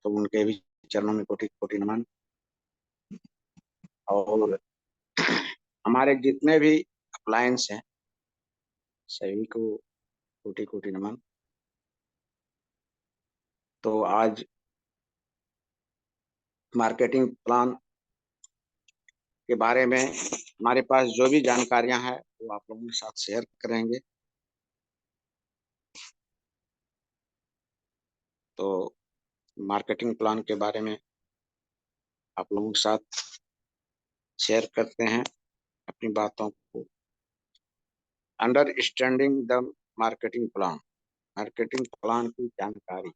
तो उनके भी चरणों में कोटि कोटि नमन। और हमारे जितने भी अप्लायंस हैं सभी को कोटि कोटि नमन। तो आज मार्केटिंग प्लान के बारे में हमारे पास जो भी जानकारियां हैं वो आप लोगों के साथ शेयर करेंगे। तो मार्केटिंग प्लान के बारे में आप लोगों के साथ शेयर करते हैं अपनी बातों को। Understanding the marketing plan, marketing plan की जानकारी।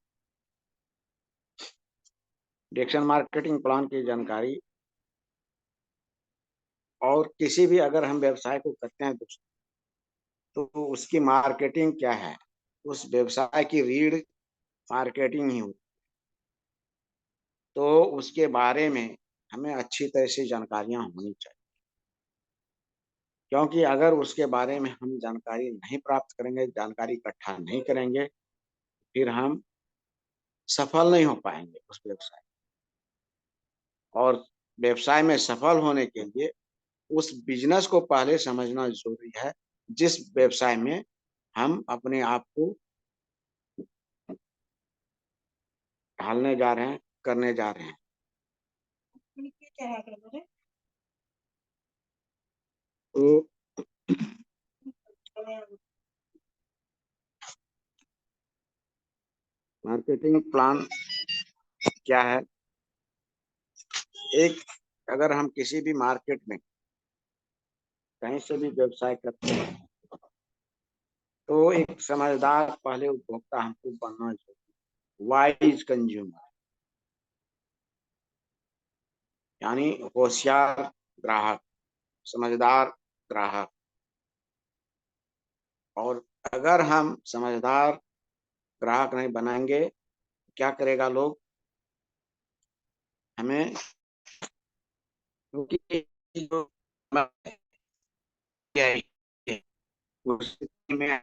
डिजिटल मार्केटिंग प्लान की जानकारी और किसी भी अगर हम व्यवसाय को करते हैं तो उसकी मार्केटिंग क्या है, उस व्यवसाय की रीढ़ मार्केटिंग ही होती। तो उसके बारे में हमें अच्छी तरह से जानकारियां होनी चाहिए, क्योंकि अगर उसके बारे में हम जानकारी नहीं प्राप्त करेंगे, जानकारी इकट्ठा नहीं करेंगे, फिर हम सफल नहीं हो पाएंगे उस व्यवसाय। और व्यवसाय में सफल होने के लिए उस बिजनेस को पहले समझना जरूरी है जिस व्यवसाय में हम अपने आप को ढालने जा रहे हैं, करने जा रहे हैं। तो मार्केटिंग प्लान क्या है? एक, अगर हम किसी भी मार्केट में कहीं से भी व्यवसाय करते हैं तो एक समझदार पहले उपभोक्ता हमको बनना चाहिए। वाइज कंज्यूमर, यानी होशियार ग्राहक, समझदार ग्राहक। और अगर हम समझदार ग्राहक नहीं बनाएंगे क्या करेगा लोग हमें, क्योंकि जो में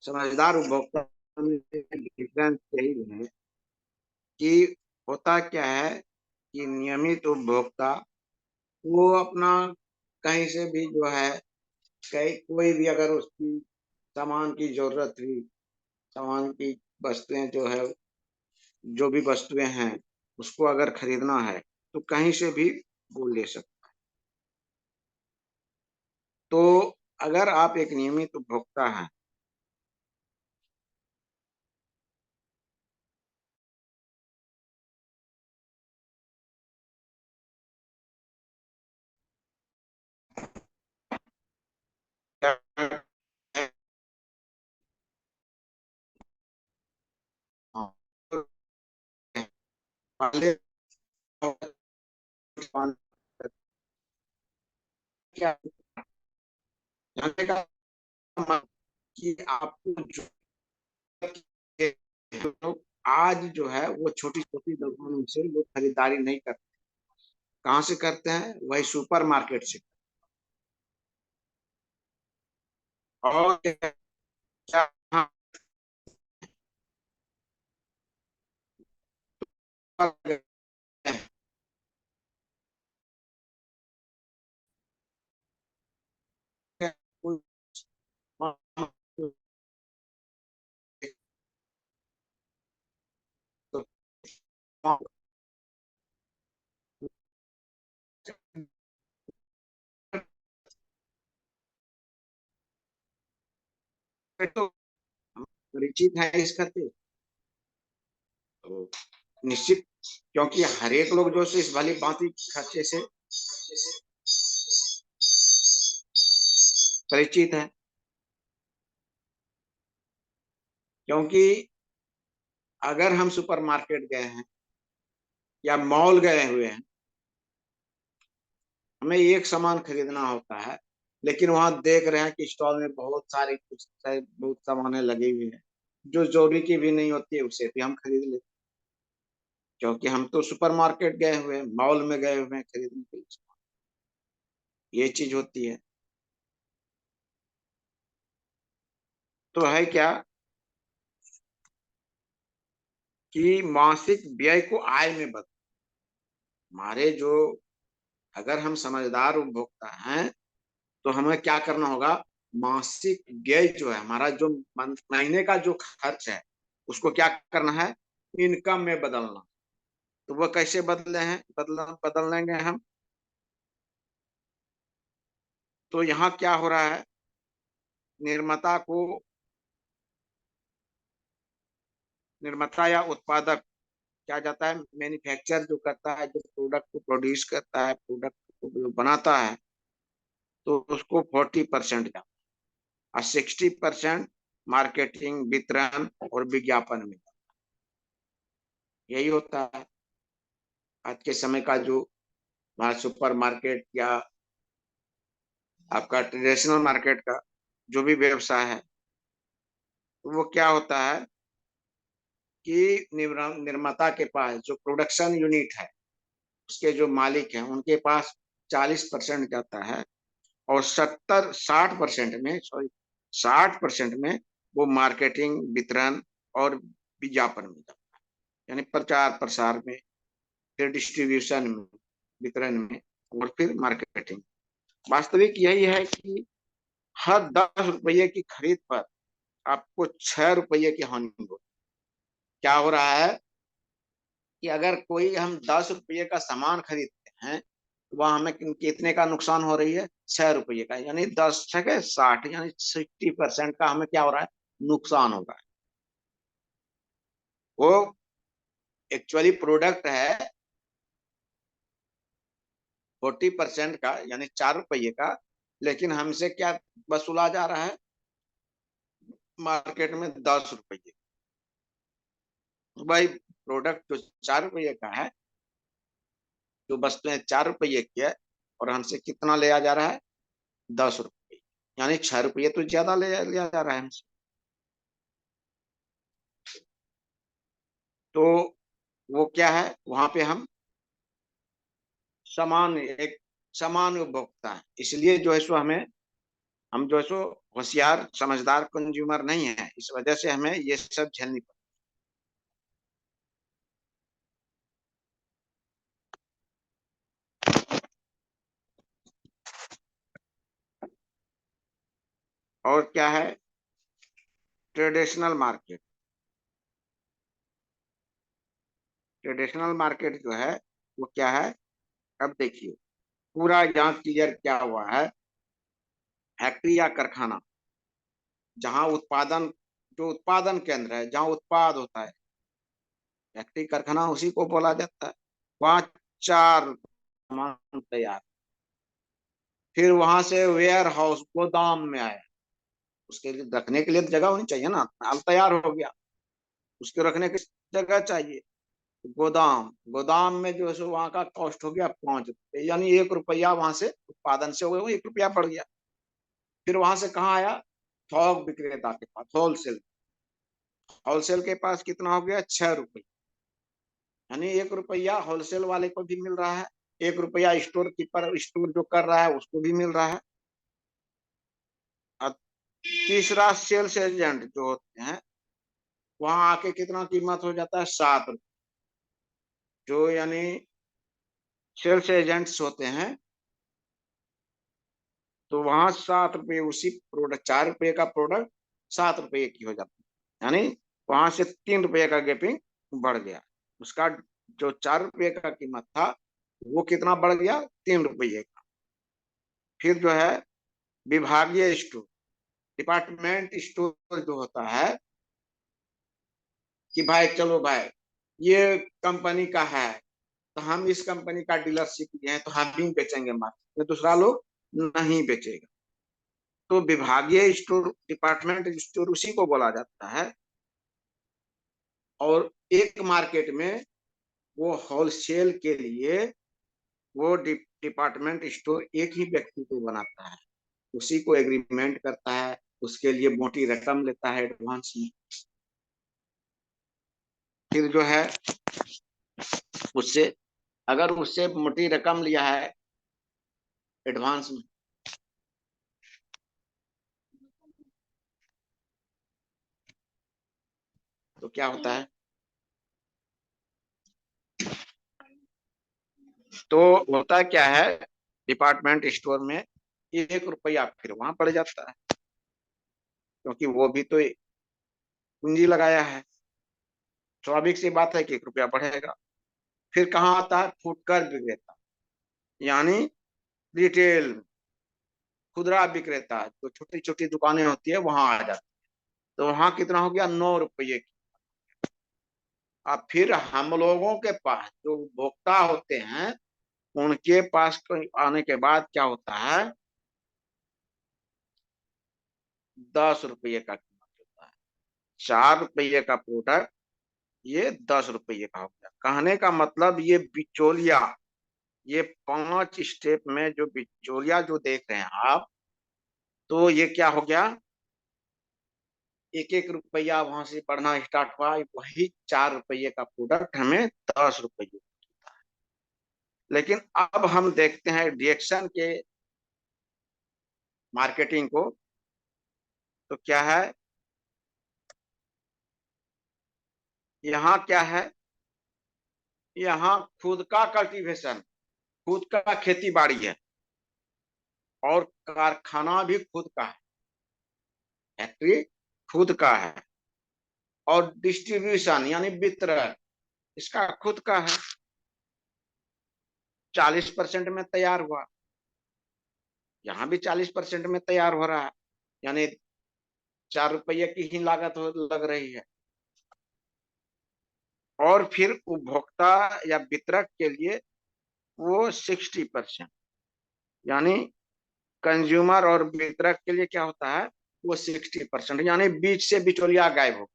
समझदार उपभोक्ता डिफरेंस यही है कि होता क्या है कि नियमित उपभोक्ता वो अपना कहीं से भी जो है, कहीं कोई भी अगर उसकी सामान की जरूरत हुई, सामान की वस्तुएं जो है, जो भी वस्तुएं हैं उसको अगर खरीदना है तो कहीं से भी वो ले सकते। तो अगर आप एक नियमित उपभोक्ता हैं पहले क्या जानने का मतलब कि आपको जो लोग आज जो है वो छोटी छोटी दुकानों से लोग खरीदारी नहीं करते। कहाँ से करते हैं? वही सुपर मार्केट से। और क्या तो परिचित है इस खत। तो निश्चित, क्योंकि हर एक लोग जो है इस भली भांति खर्चे से परिचित है, क्योंकि अगर हम सुपरमार्केट गए हैं या मॉल गए हुए हैं, हमें एक सामान खरीदना होता है, लेकिन वहां देख रहे हैं कि स्टॉल में बहुत सारी बहुत सामानें लगी हुई हैं जो जरूरी की भी नहीं होती है, उसे भी हम खरीद लेते, क्योंकि हम तो सुपरमार्केट गए हुए हैं, मॉल में गए हुए हैं खरीदने के लिए। ये चीज होती है। तो है क्या कि मासिक व्यय को आय में बदल, हमारे जो, अगर हम समझदार उपभोक्ता हैं तो हमें क्या करना होगा, मासिक व्यय जो है हमारा, जो महीने का जो खर्च है, उसको क्या करना है, इनकम में बदलना। तो वो कैसे बदले हैं, बदल लेंगे हम। तो यहाँ क्या हो रहा है, निर्माता को, निर्माता या उत्पादक क्या जाता है, मैन्युफैक्चर जो करता है, जो प्रोडक्ट को प्रोड्यूस करता है, प्रोडक्ट को जो बनाता है, तो उसको 40% जाता है, और 60% मार्केटिंग, वितरण और विज्ञापन में। यही होता है आज के समय का जो हमारा सुपर मार्केट या आपका ट्रेडिशनल मार्केट का जो भी व्यवसाय है, तो वो क्या होता है कि निर्माता के पास जो प्रोडक्शन यूनिट है, उसके जो मालिक हैं, उनके पास 40% जाता है, और 60% में, सॉरी, 60% में वो मार्केटिंग, वितरण और विज्ञापन में जाता है, यानी प्रचार प्रसार में, फिर डिस्ट्रीब्यूशन में, वितरण में, और फिर मार्केटिंग। वास्तविक यही है कि हर 10 रुपये की खरीद पर आपको 6 रुपये की हानि हो। क्या हो रहा है कि अगर कोई हम 10 रुपये का सामान खरीदते हैं, तो वह हमें कितने का नुकसान हो रही है, 6 रुपये का, यानी 10 6 60, यानी 60% का हमें क्या हो रहा है, नुकसान हो रहा है। वो एक्चुअली प्रोडक्ट है 40% का, यानी 4 रुपये का, लेकिन हमसे क्या वसूला जा रहा है मार्केट में, 10 रुपये। भाई प्रोडक्ट जो 4 रुपये का है, जो वस्तुएं 4 रुपये की है, और हमसे कितना लिया जा रहा है, 10 रुपये, यानी 6 रुपये तो ज्यादा लिया जा रहा है हमसे। तो वो क्या है, वहां पे हम समान, एक समान उपभोक्ता है, इसलिए जो है सो हमें, हम जो है सो होशियार समझदार कंज्यूमर नहीं है, इस वजह से हमें ये सब झेलनी पड़ती है। और क्या है, ट्रेडिशनल मार्केट, ट्रेडिशनल मार्केट जो है वो क्या है, अब देखिए, पूरा यहाँ क्लियर क्या हुआ है, फैक्ट्री या कारखाना, जहाँ उत्पादन, जो उत्पादन केंद्र है, जहाँ उत्पाद होता है, फैक्ट्री कारखाना उसी को बोला जाता है। वहाँ चार सामान तैयार, फिर वहां से वेयर हाउस, गोदाम में आया, उसके लिए रखने के लिए जगह होनी चाहिए ना, माल तैयार हो गया, उसके रखने की जगह चाहिए। गोदाम, गोदाम में जो है सो वहां का कॉस्ट हो गया 5 रुपये, यानी 1 रुपया वहां से उत्पादन से हो गया, 1 रुपया बढ़ गया। फिर वहां से कहाँ आया, थोक विक्रेता के पास, होलसेल, होलसेल के पास कितना हो गया, 6 रुपये, यानी 1 रुपया होलसेल वाले को भी मिल रहा है, 1 रुपया स्टोर कीपर, स्टोर जो कर रहा है उसको भी मिल रहा है। और तीसरा सेल्स एजेंट जो होते हैं, वहां आके कितना कीमत हो जाता है, 7 रुपये, जो यानी सेल्स एजेंट्स होते हैं, तो वहां 7 रुपये, उसी प्रोडक्ट, 4 रुपये का प्रोडक्ट 7 रुपये की हो जाती है, यानी वहां से 3 रुपये का गैपिंग बढ़ गया। उसका जो 4 रुपये का कीमत था, वो कितना बढ़ गया, 3 रुपये का। फिर जो है विभागीय स्टोर, डिपार्टमेंट स्टोर जो होता है, कि भाई चलो भाई ये कंपनी का है, तो हम इस कंपनी का डीलरशिप लिए हैं तो हम ही बेचेंगे मार्केट में, दूसरा लोग नहीं बेचेगा। तो विभागीय स्टोर, डिपार्टमेंट स्टोर उसी को बोला जाता है। और एक मार्केट में वो होलसेल के लिए वो डिपार्टमेंट स्टोर एक ही व्यक्ति को बनाता है, उसी को एग्रीमेंट करता है, उसके लिए मोटी रकम लेता है एडवांस में। फिर जो है उससे, अगर उससे मोटी रकम लिया है एडवांस में, तो क्या होता है, तो होता क्या है, डिपार्टमेंट स्टोर में 1 रुपया फिर वहां पड़ जाता है, क्योंकि वो भी तो पूंजी लगाया है। स्वाभाविक सी बात है कि 1 रुपया बढ़ेगा। फिर कहाँ आता है, फुटकर विक्रेता, यानी रिटेल, खुदरा विक्रेता, जो छोटी छोटी दुकानें होती है वहां आ जाती है। तो वहां कितना हो गया, 9 रुपये की। अब फिर हम लोगों के पास जो उपभोक्ता होते हैं, उनके पास आने के बाद क्या होता है, 10 रुपये का कीमत होता है। 4 रुपये का प्रोडक्ट ये 10 रुपये का हो गया। कहने का मतलब ये बिचौलिया, ये 5 स्टेप में जो बिचौलिया जो देख रहे हैं आप, तो ये क्या हो गया, 1 1 रुपया वहां से बढ़ना स्टार्ट हुआ, वही 4 रुपये का प्रोडक्ट हमें 10 रुपये। लेकिन अब हम देखते हैं रिएक्शन के मार्केटिंग को, तो क्या है, यहाँ क्या है, यहाँ खुद का कल्टीवेशन, खुद का खेती बाड़ी है, और कारखाना भी खुद का है, फैक्ट्री खुद का है, और डिस्ट्रीब्यूशन यानी वितरण इसका खुद का है। 40% में तैयार हुआ, यहाँ भी 40% में तैयार हो रहा है, यानी 4 रुपये की ही लागत लग रही है। और फिर उपभोक्ता या वितरक के लिए वो 60%, यानी कंज्यूमर और वितरक के लिए क्या होता है, वो 60%, यानी बीच से बिचौलिया गायब हो।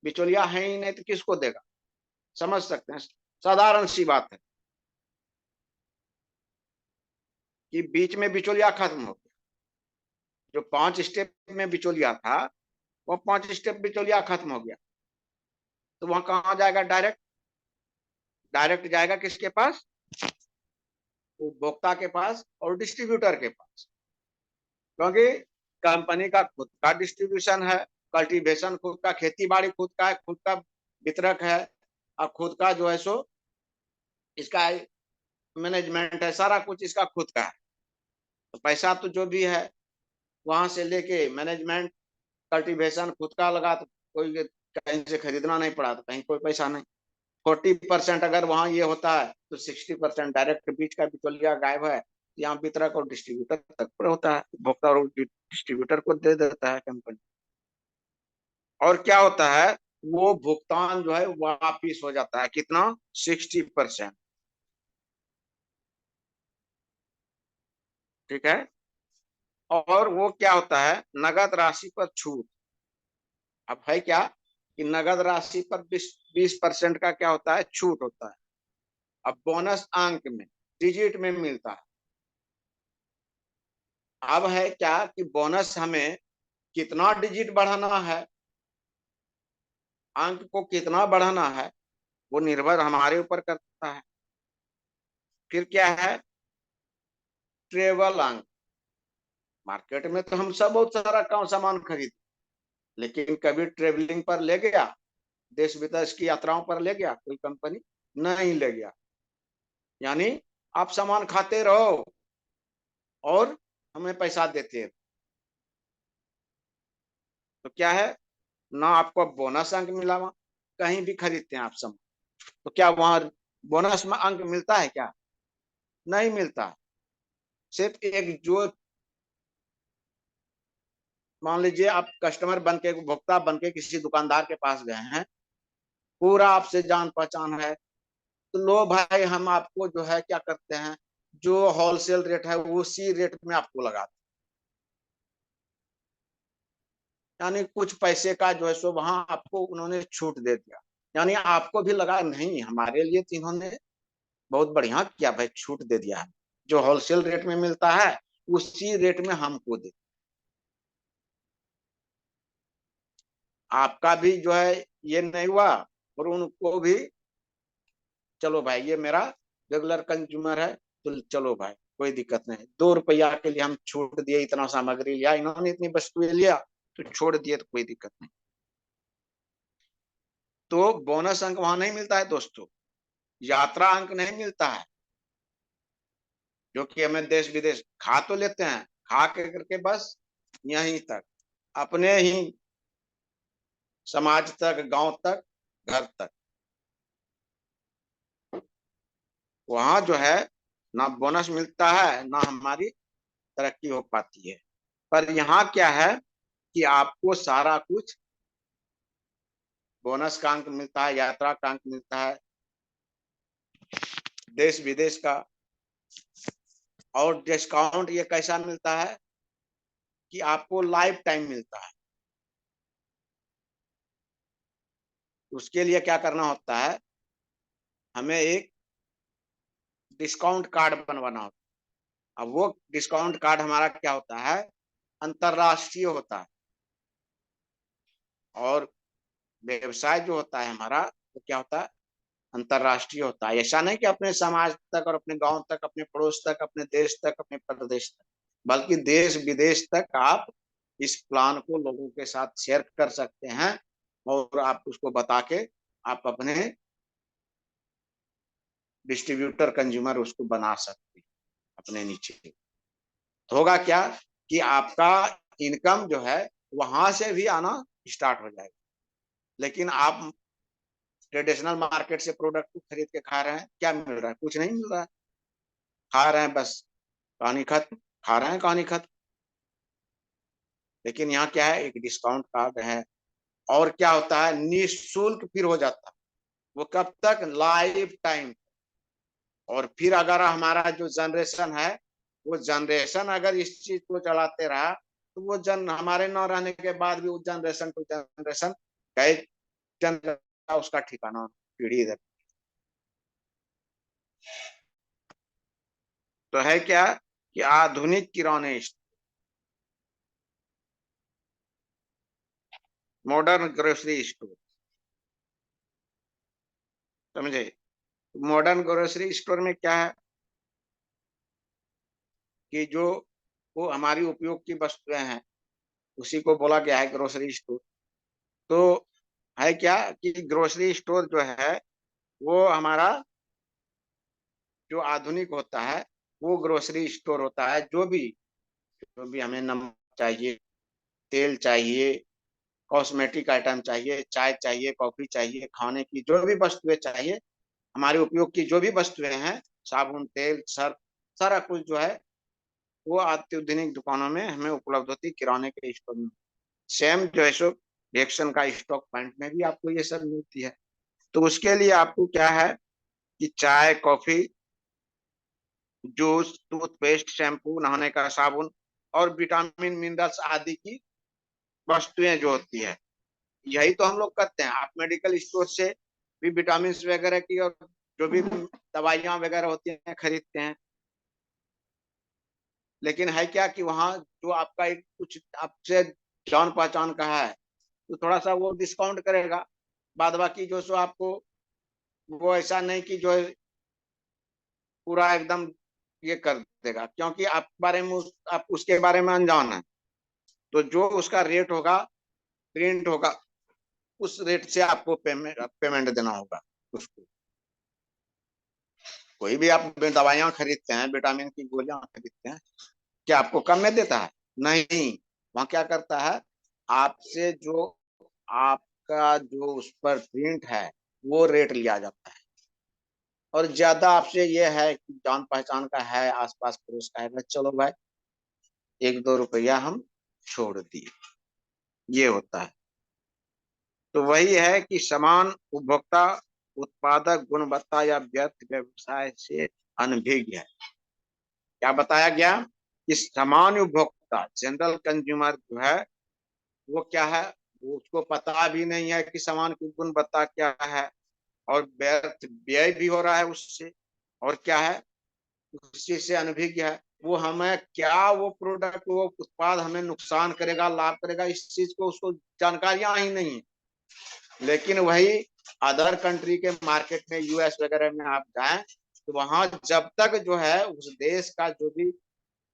बिचौलिया है ही नहीं तो किसको देगा, समझ सकते हैं, साधारण सी बात है कि बीच में बिचौलिया खत्म हो गया। जो 5 स्टेप में बिचौलिया था, वो 5 स्टेप बिचौलिया खत्म हो गया। तो वहां कहाँ जाएगा, डायरेक्ट, डायरेक्ट जाएगा किसके पास, उपभोक्ता के पास और डिस्ट्रीब्यूटर के पास। क्योंकि कंपनी का खुद का डिस्ट्रीब्यूशन है, कल्टीवेशन खुद का, खेती बाड़ी खुद का है, खुद का वितरक है, और खुद का जो है सो इसका मैनेजमेंट है, सारा कुछ इसका खुद का है। तो पैसा तो जो भी है वहां से लेके मैनेजमेंट, कल्टीवेशन खुद का लगा, तो कोई कहीं से खरीदना नहीं पड़ा, तो कहीं कोई पैसा नहीं। 40% अगर वहां ये होता है तो 60% डायरेक्ट बीच का बिचौलिया गायब है, यहाँ वितरक और डिस्ट्रीब्यूटर तक पर होता है, उपभोक्ता और डिस्ट्रीब्यूटर को दे देता है कंपनी। और क्या होता है, वो भुगतान जो है वापिस हो जाता है, कितना, 60%। ठीक है। और वो क्या होता है, नगद राशि पर छूट। अब है क्या कि नगद राशि पर 20% का क्या होता है, छूट होता है। अब बोनस अंक में, डिजिट में मिलता है। अब है क्या कि बोनस हमें कितना डिजिट बढ़ाना है, अंक को कितना बढ़ाना है, वो निर्भर हमारे ऊपर करता है। फिर क्या है, ट्रेवल अंक। मार्केट में तो हम सब बहुत सारा काम सामान खरीद, लेकिन कभी ट्रेवलिंग पर ले गया, देश विदेश की यात्राओं पर ले गया कोई कंपनी, नहीं ले गया। यानी आप सामान खाते रहो और हमें पैसा देते रहो। तो क्या है, ना आपको बोनस अंक मिला, वहां कहीं भी खरीदते हैं आप सामान, तो क्या वहां बोनस में अंक मिलता है क्या, नहीं मिलता। सिर्फ एक जो, मान लीजिए आप कस्टमर बन के, उपभोक्ता बन के किसी दुकानदार के पास गए हैं, पूरा आपसे जान पहचान है, तो लो भाई हम आपको जो है क्या करते हैं, जो होलसेल रेट है उसी रेट में आपको लगाते हैं। यानी कुछ पैसे का जो है सो वहां आपको उन्होंने छूट दे दिया, यानी आपको भी लगा नहीं हमारे लिए तो इन्होंने बहुत बढ़िया किया भाई, छूट दे दिया है। जो होलसेल रेट में मिलता है उसी रेट में हमको दे। आपका भी जो है ये नहीं हुआ, और उनको भी चलो भाई ये मेरा रेगुलर कंज्यूमर है, तो चलो भाई कोई दिक्कत नहीं, 2 रुपया के लिए हम छूट दिए, इतना सामग्री लिया इन्होंने, इतनी वस्तुएं लिया तो छोड़ दिए, तो कोई दिक्कत नहीं। तो बोनस अंक वहां नहीं मिलता है दोस्तों, यात्रा अंक नहीं मिलता है, जो कि हमें देश विदेश खा तो लेते हैं, खा के करके बस यहीं तक, अपने ही समाज तक, गांव तक, घर तक। वहां जो है ना बोनस मिलता है ना हमारी तरक्की हो पाती है। पर यहाँ क्या है कि आपको सारा कुछ बोनस का अंक मिलता है, यात्रा का अंक मिलता है, देश विदेश का। और डिस्काउंट ये कैसा मिलता है कि आपको लाइफ टाइम मिलता है। उसके लिए क्या करना होता है, हमें एक डिस्काउंट कार्ड बनवाना होता है। अब वो डिस्काउंट कार्ड हमारा क्या होता है, अंतरराष्ट्रीय होता है। और व्यवसाय जो होता है हमारा वो क्या होता है, अंतरराष्ट्रीय होता है। ऐसा नहीं कि अपने समाज तक और अपने गांव तक, अपने पड़ोस तक, अपने देश तक, अपने प्रदेश तक, बल्कि देश विदेश तक आप इस प्लान को लोगों के साथ शेयर कर सकते हैं, और आप उसको बता के आप अपने डिस्ट्रीब्यूटर कंज्यूमर उसको बना सकते हैं अपने नीचे। तो होगा क्या कि आपका इनकम जो है वहां से भी आना स्टार्ट हो जाएगा। लेकिन आप ट्रेडिशनल मार्केट से प्रोडक्ट को खरीद के खा रहे हैं, क्या मिल रहा है, कुछ नहीं मिल रहा है। खा रहे हैं बस, कहानी खत्म, खा रहे हैं कहानी खत्म। लेकिन यहाँ क्या है, एक डिस्काउंट कार्ड है। और क्या होता है, निःशुल्क फिर हो जाता है, वो कब तक, लाइफ टाइम। और फिर अगर हमारा जो जनरेशन है, वो जनरेशन अगर इस चीज को चलाते रहा, तो वो जन हमारे न रहने के बाद भी वो जनरेशन टू जनरेशन, कई जन उसका ठिकाना, पीढ़ी दर। तो है क्या कि आधुनिक किराने, मॉडर्न ग्रोसरी स्टोर, समझे। मॉडर्न ग्रोसरी स्टोर में क्या है कि जो वो हमारी उपयोग की वस्तुएं हैं उसी को बोला गया है ग्रोसरी स्टोर। तो है क्या कि ग्रोसरी स्टोर जो है वो हमारा जो आधुनिक होता है, वो ग्रोसरी स्टोर होता है। जो भी हमें नमक चाहिए, तेल चाहिए, कॉस्मेटिक आइटम चाहिए, चाय चाहिए, कॉफी चाहिए, खाने की जो भी वस्तुएं चाहिए, हमारे उपयोग की जो भी वस्तुएं हैं, साबुन, तेल, सर्फ, सारा कुछ जो है वो अत्याधुनिक दुकानों में हमें उपलब्ध होती है, किराने के स्टोर में। सेम जो है सो रिएक्शन का स्टॉक पॉइंट में भी आपको ये सब मिलती है। तो उसके लिए आपको क्या है कि चाय, कॉफी, जूस, टूथपेस्ट, शैम्पू, नहाने का साबुन और विटामिन मिनरल्स आदि की वस्तुएं जो होती है, यही तो हम लोग करते हैं। आप मेडिकल स्टोर से भी विटामिन वगैरह की और जो भी दवाइयां वगैरह होती हैं खरीदते हैं। लेकिन है क्या कि वहाँ जो आपका एक कुछ आपसे जान पहचान का है, तो थोड़ा सा वो डिस्काउंट करेगा। बाद बाकी जो सो आपको वो ऐसा नहीं कि जो है पूरा एकदम ये कर देगा, क्योंकि आप बारे में आप उसके बारे में अनजान है। तो जो उसका रेट होगा, प्रिंट होगा, उस रेट से आपको पेमेंट पेमेंट देना होगा उसको। कोई भी आप दवाइयां खरीदते हैं, विटामिन की गोलियां खरीदते हैं, क्या आपको कम में देता है? नहीं। वहां क्या करता है, आपसे जो आपका जो उस पर प्रिंट है वो रेट लिया जाता है। और ज्यादा आपसे ये है कि जान पहचान का है, आसपास पड़ोस का है, चलो भाई 1-2 रुपया हम छोड़ दिए, ये होता है। तो वही है कि समान उपभोक्ता उत्पादक गुणवत्ता या व्यर्थ व्यवसाय से अनभिज्ञ है। क्या बताया गया कि सामान्य उपभोक्ता जनरल कंज्यूमर जो है वो क्या है, वो उसको पता भी नहीं है कि सामान की गुणवत्ता क्या है, और व्यर्थ व्यय भी हो रहा है उससे, और क्या है, उस चीज से अनभिज्ञ है। वो हमें क्या, वो प्रोडक्ट, वो उत्पाद हमें नुकसान करेगा लाभ करेगा, इस चीज को उसको जानकारियां ही नहीं है। लेकिन वही अदर कंट्री के मार्केट में, यूएस वगैरह में आप जाएं तो वहां जब तक जो है उस देश का जो भी,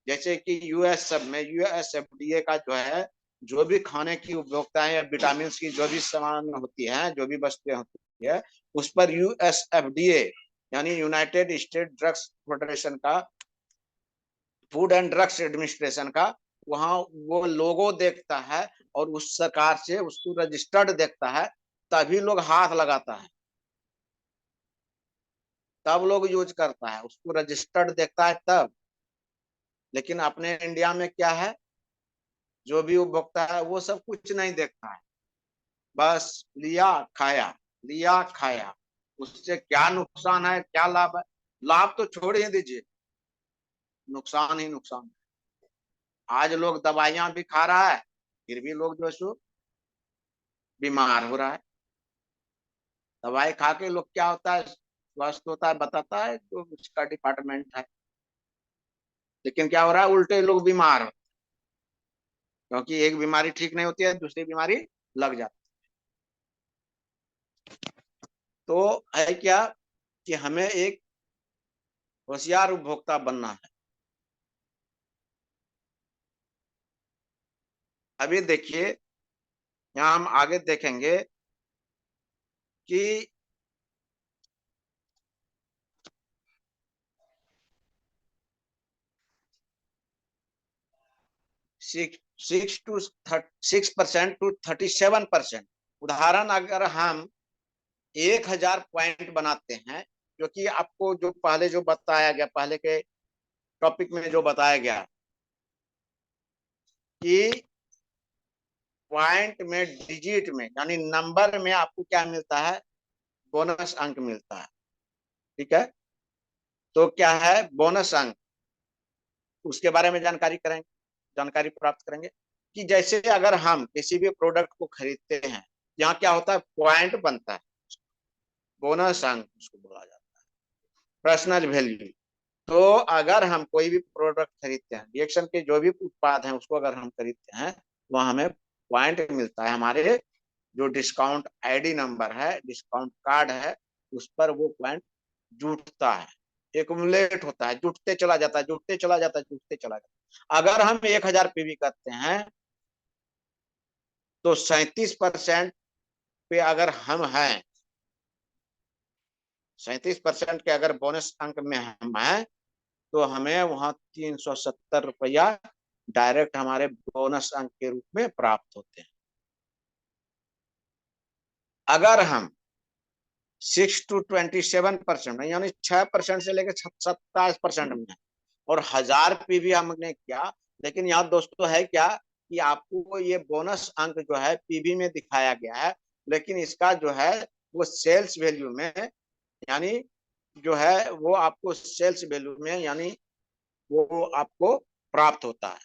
जैसे कि यूएस सब में यूएसएफडीए का जो है, जो भी खाने की उपभोक्ता है या विटामिन की जो भी सामान होती है, जो भी वस्तुएं होती है, उस पर यूएसएफडीए यानी यूनाइटेड स्टेट ड्रग्स फेडरेशन का, फूड एंड ड्रग्स एडमिनिस्ट्रेशन का, वहां वो लोगो देखता है और उस सरकार से उसको रजिस्टर्ड देखता है, तभी लोग हाथ लगाता है, तब लोग यूज करता है, उसको रजिस्टर्ड देखता है तब। लेकिन अपने इंडिया में क्या है, जो भी उपभोक्ता है वो सब कुछ नहीं देखता है, बस लिया खाया, लिया खाया, उससे क्या नुकसान है क्या लाभ है, लाभ तो छोड़ ही दीजिए, नुकसान ही नुकसान। आज लोग दवाइयां भी खा रहा है, फिर भी लोग जो है बीमार हो रहा है। दवाई खा के लोग क्या होता है, स्वस्थ होता है, बताता है जो उसका डिपार्टमेंट है, लेकिन क्या हो रहा है, उल्टे लोग बीमार हो, क्योंकि एक बीमारी ठीक नहीं होती है, दूसरी बीमारी लग जाती है। तो है क्या कि हमें एक होशियार उपभोक्ता बनना है। अभी देखिए, यहाँ हम आगे देखेंगे कि 6% to 37%, उदाहरण अगर हम 1,000 पॉइंट बनाते हैं, जो कि आपको जो पहले जो बताया गया, पहले के टॉपिक में जो बताया गया कि पॉइंट में, डिजिट में यानी नंबर में आपको क्या मिलता है, बोनस अंक मिलता है। ठीक है, तो क्या है बोनस अंक, उसके बारे में जानकारी करेंगे, जानकारी प्राप्त करेंगे कि जैसे अगर हम किसी भी प्रोडक्ट को खरीदते हैं, यहाँ क्या होता है, पॉइंट बनता है, बोनस अंक उसको बोला जाता है, पर्सनल वैल्यू। तो अगर हम कोई भी प्रोडक्ट खरीदते हैं, रिएक्शन के जो भी उत्पाद हैं उसको अगर हम खरीदते हैं, वहां हमें पॉइंट मिलता है, हमारे जो डिस्काउंट आईडी नंबर है, डिस्काउंट कार्ड है, उस पर वो पॉइंट जुटता है, एक्युमुलेट होता है, जुटते चला जाता है, जुटते चला जाता है, जुटते चला जाता है। अगर हम 1,000 पीवी करते हैं तो 37% पे अगर हम हैं, 37% के अगर बोनस अंक में हम हैं, तो हमें वहां 370 रुपया डायरेक्ट हमारे बोनस अंक के रूप में प्राप्त होते हैं। अगर हम 6 to 27% में यानी 6% से लेकर 27% में है, और 1,000 पीवी हमने किया, लेकिन यहाँ दोस्तों है क्या कि आपको ये बोनस अंक जो है पीवी में दिखाया गया है, लेकिन इसका जो है वो सेल्स वैल्यू में, यानी जो है वो आपको सेल्स वैल्यू में, यानी वो आपको प्राप्त होता है,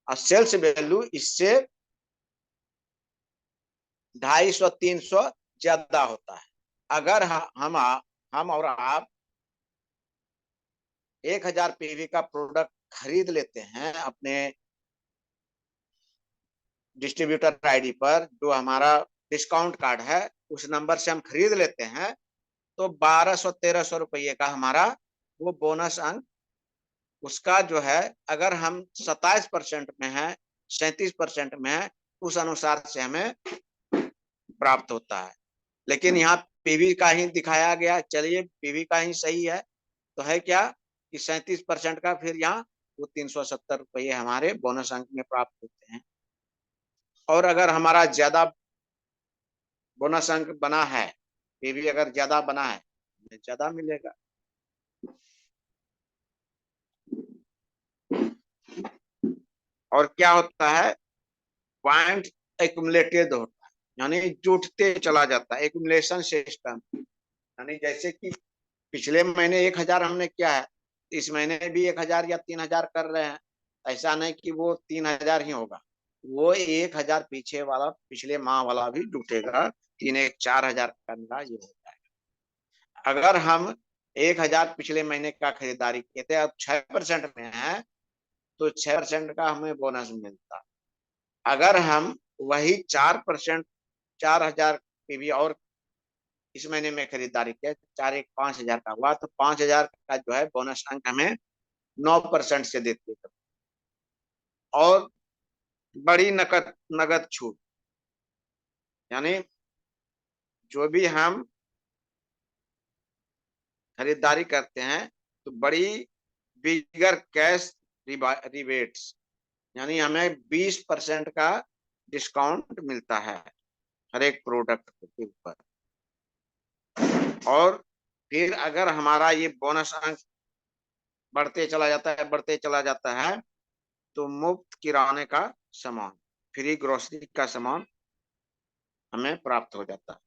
और सेल्स वैल्यू इससे 250 300 ज्यादा होता है। अगर हम और आप 1,000 पीवी का प्रोडक्ट खरीद लेते हैं अपने डिस्ट्रीब्यूटर आईडी पर, जो हमारा डिस्काउंट कार्ड है उस नंबर से हम खरीद लेते हैं, तो 1,200 1300 रुपये का हमारा वो बोनस अंक, उसका जो है, अगर हम 27% में है, 37% में है, उस अनुसार से हमें प्राप्त होता है। लेकिन यहाँ पीवी का ही दिखाया गया, चलिए पीवी का ही सही है, तो है क्या कि 37% का, फिर यहाँ वो 370 रुपये हमारे बोनस अंक में प्राप्त होते हैं। और अगर हमारा ज्यादा बोनस अंक बना है, पीवी अगर ज्यादा बना है, ज्यादा मिलेगा। और क्या होता है, पॉइंट एक्युमुलेटेड होता है, यानी जुटते चला जाता है, एक्युमुलेशन सिस्टम। यानी जैसे कि पिछले महीने 1,000 हमने किया है, इस महीने भी 1,000 या 3,000 कर रहे हैं। ऐसा नहीं कि वो 3,000 ही होगा, वो 1,000 पीछे वाला पिछले माह वाला भी जुटेगा, 4,000 करना ये हो जाएगा। अगर हम 1,000 पिछले महीने का खरीदारी किए थे, अब 6% में है, तो 6% का हमें बोनस मिलता। अगर हम वही 4%, 4,000 की भी और इस महीने में खरीदारी किया, 4 1 5,000 का हुआ, तो 5,000 का जो है बोनस अंक हमें 9% से देते हैं। और बड़ी नकद नगद छूट, यानी जो भी हम खरीदारी करते हैं, तो बड़ी बिगर कैश रिबेट्स, यानी हमें 20% का डिस्काउंट मिलता है हर एक प्रोडक्ट के ऊपर। और फिर अगर हमारा ये बोनस अंक बढ़ते चला जाता है, बढ़ते चला जाता है, तो मुफ्त किराने का सामान, फ्री ग्रोसरी का सामान हमें प्राप्त हो जाता है।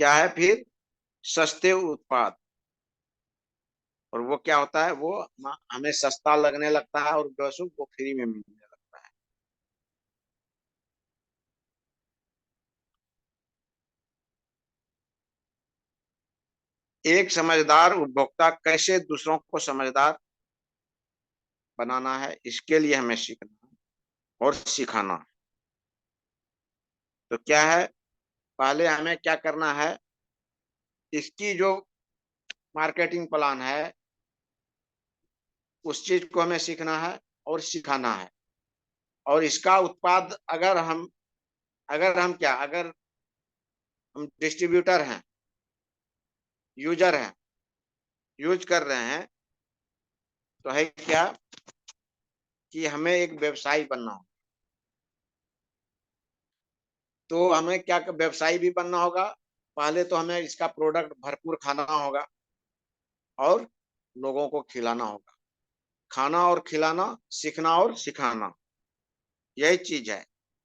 क्या है फिर? सस्ते उत्पाद। और वो क्या होता है, वो हमें सस्ता लगने लगता है और जो है वो फ्री में मिलने लगता है। एक समझदार उपभोक्ता कैसे दूसरों को समझदार बनाना है, इसके लिए हमें सीखना और सिखाना। तो क्या है, पहले हमें क्या करना है, इसकी जो मार्केटिंग प्लान है, उस चीज को हमें सीखना है और सिखाना है। और इसका उत्पाद अगर हम डिस्ट्रीब्यूटर हैं, यूजर हैं, यूज कर रहे हैं, तो है क्या कि हमें एक व्यवसायी बनना हो। तो हमें क्या व्यवसायी भी बनना होगा। पहले तो हमें इसका प्रोडक्ट भरपूर खाना होगा और लोगों को खिलाना होगा। खाना और खिलाना, सीखना और सिखाना, यही चीज है।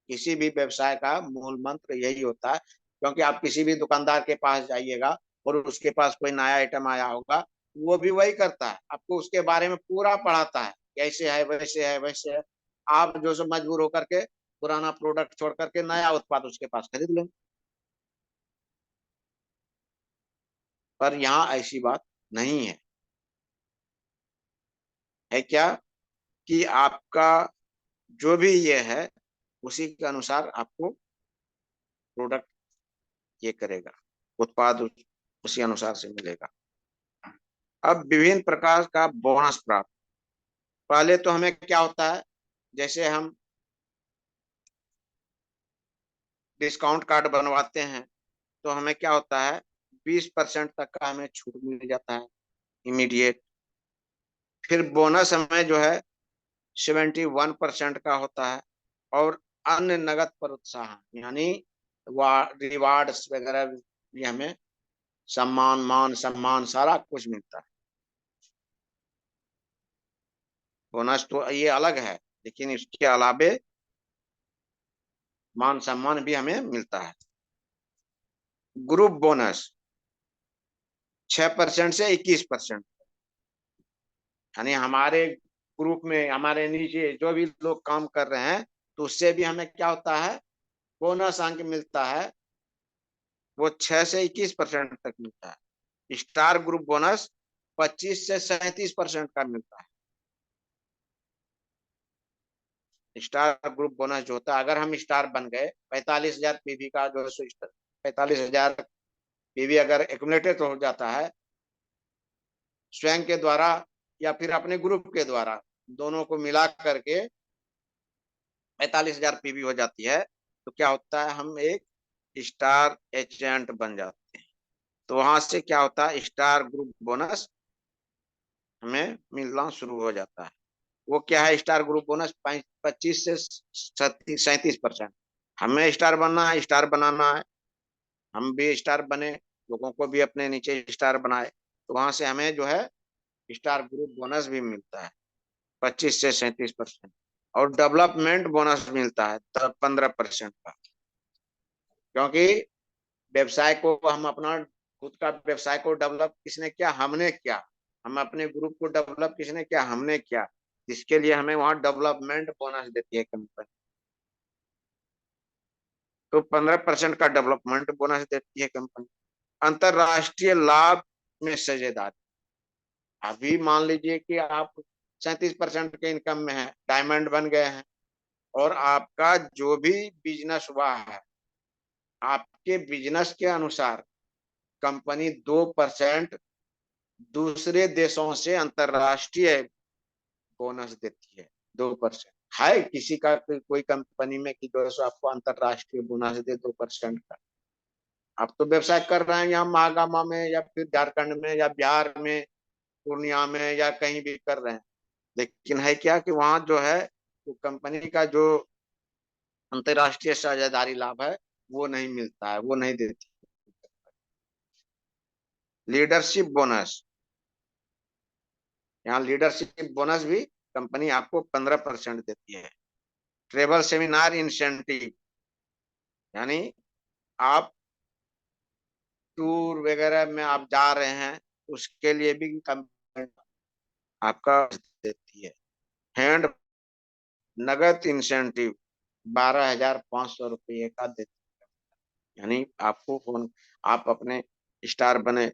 किसी भी व्यवसाय का मूल मंत्र यही होता है। क्योंकि आप किसी भी दुकानदार के पास जाइएगा और उसके पास कोई नया आइटम आया होगा, वो भी वही करता है, आपको उसके बारे में पूरा पढ़ाता है, कैसे है, वैसे है, वैसे है। आप जो सो मजबूर होकर के पुराना प्रोडक्ट छोड़ करके नया उत्पाद उसके पास खरीद लें। पर यहाँ ऐसी बात नहीं है। है क्या कि आपका जो भी ये है, उसी के अनुसार आपको प्रोडक्ट ये करेगा, उत्पाद उसी अनुसार से मिलेगा। अब विभिन्न प्रकार का बोनस प्राप्त। पहले तो हमें क्या होता है, जैसे हम डिस्काउंट कार्ड बनवाते हैं, तो हमें क्या होता है, 20% तक का हमें छूट मिल जाता है इमीडिएट। फिर बोनस हमें जो है 71% का होता है। और अन्य नगद प्रोत्साहन, यानी रिवार्ड्स वगैरह भी हमें, सम्मान, मान सम्मान, सारा कुछ मिलता है। बोनस तो ये अलग है, लेकिन इसके अलावे मान सम्मान भी हमें मिलता है। ग्रुप बोनस 6% से 21%, यानी हमारे ग्रुप में हमारे नीचे जो भी लोग काम कर रहे हैं, तो उससे भी हमें क्या होता है, बोनस अंक मिलता है। वो 6 से 21% तक मिलता है। स्टार ग्रुप बोनस 25 से 37% का मिलता है। स्टार ग्रुप बोनस जो होता है, अगर हम स्टार बन गए, 45,000 पीवी का जो है, 45,000 पीवी अगर एक्युमुलेटेड हो जाता है स्वयं के द्वारा या फिर अपने ग्रुप के द्वारा, दोनों को मिला करके 45,000 पीवी हो जाती है, तो क्या होता है, हम एक स्टार एजेंट बन जाते हैं। तो वहां से क्या होता है, स्टार ग्रुप बोनस हमें मिलना शुरू हो जाता है। वो क्या है, स्टार ग्रुप बोनस 25 से 37%। हमें स्टार बनना है, स्टार बनाना है, हम भी स्टार बने, लोगों को भी अपने नीचे स्टार बनाए, तो वहां से हमें जो है स्टार ग्रुप बोनस भी मिलता है 25 से 37%। और डेवलपमेंट बोनस मिलता है 15% का। क्योंकि व्यवसाय को हम अपना खुद का व्यवसाय को डेवलप किसने किया, हमने किया। हम अपने ग्रुप को डेवलप किसने किया, हमने किया। जिसके लिए हमें वहां डेवलपमेंट बोनस देती है कंपनी। तो 15% का डेवलपमेंट बोनस देती है कंपनी। अंतरराष्ट्रीय लाभ में साझेदारी। अभी मान लीजिए कि आप 37% के इनकम में है, डायमंड बन गए हैं, और आपका जो भी बिजनेस हुआ है, आपके बिजनेस के अनुसार कंपनी 2% दूसरे देशों से अंतरराष्ट्रीय बोनस देती है। 2% है किसी का कोई कंपनी में कि जो है आपको अंतरराष्ट्रीय बोनस दे 2% का। आप तो व्यवसाय कर रहे हैं यहाँ महागामा में, या फिर झारखंड में, या बिहार में, पूर्णिया में, या कहीं भी कर रहे हैं। लेकिन है क्या कि वहां जो है तो कंपनी का जो अंतरराष्ट्रीय साझेदारी लाभ है वो नहीं मिलता है, वो नहीं देती। Leadership bonus. यहाँ लीडरशिप बोनस भी कंपनी आपको 15% देती है। ट्रेवल सेमिनार इंसेंटिव, यानी आप टूर वगैरह में आप जा रहे हैं, उसके लिए भी कंपनी आपका देती है। हैंड नगद इंसेंटिव 12,500 रुपये का देती है। यानी आपको फोन, आप अपने स्टार बने,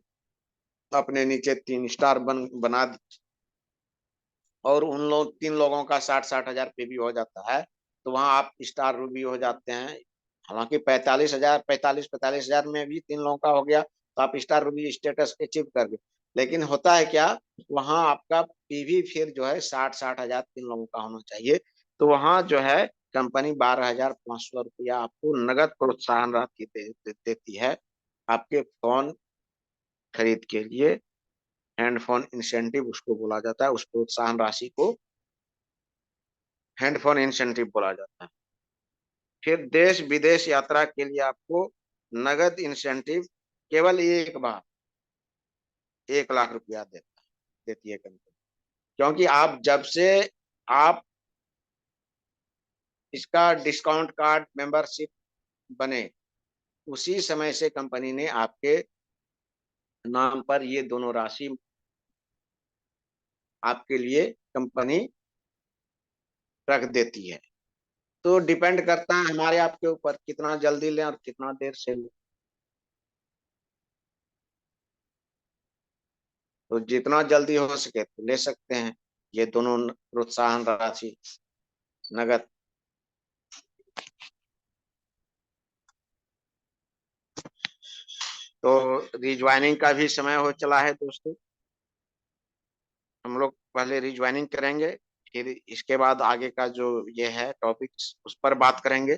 अपने नीचे 3 स्टार बना, और उन लोग 3 लोगों का 60-60 हजार पे भी हो जाता है, तो वहां आप स्टार भी हो जाते हैं। हालांकि 45,000, 45,000 में भी 3 लोगों का हो गया तो आप स्टार रूबी स्टेटस अचीव कर गए। लेकिन होता है क्या, वहां आपका पीवी फिर जो है 60-60 हजार 3 लोगों का होना चाहिए। तो वहां जो है कंपनी 12,500 रुपया आपको नगद प्रोत्साहन राशि देती है आपके फोन खरीद के लिए। हैंड फोन इंसेंटिव उसको बोला जाता है, उस प्रोत्साहन राशि को हैंड फोन इंसेंटिव बोला जाता है। फिर देश विदेश यात्रा के लिए आपको नगद इंसेंटिव केवल एक बार 1 लाख रुपया देती है कंपनी। क्योंकि आप जब से आप इसका डिस्काउंट कार्ड मेंबरशिप बने, उसी समय से कंपनी ने आपके नाम पर ये दोनों राशि आपके लिए कंपनी रख देती है। तो डिपेंड करता है हमारे आपके ऊपर कितना जल्दी लें और कितना देर से लें। तो जितना जल्दी हो सके तो ले सकते हैं ये दोनों प्रोत्साहन राशि नगद। तो रिज्वाइनिंग का भी समय हो चला है दोस्तों। हम लोग पहले रिज्वाइनिंग करेंगे, फिर इसके बाद आगे का जो ये है टॉपिक्स उस पर बात करेंगे।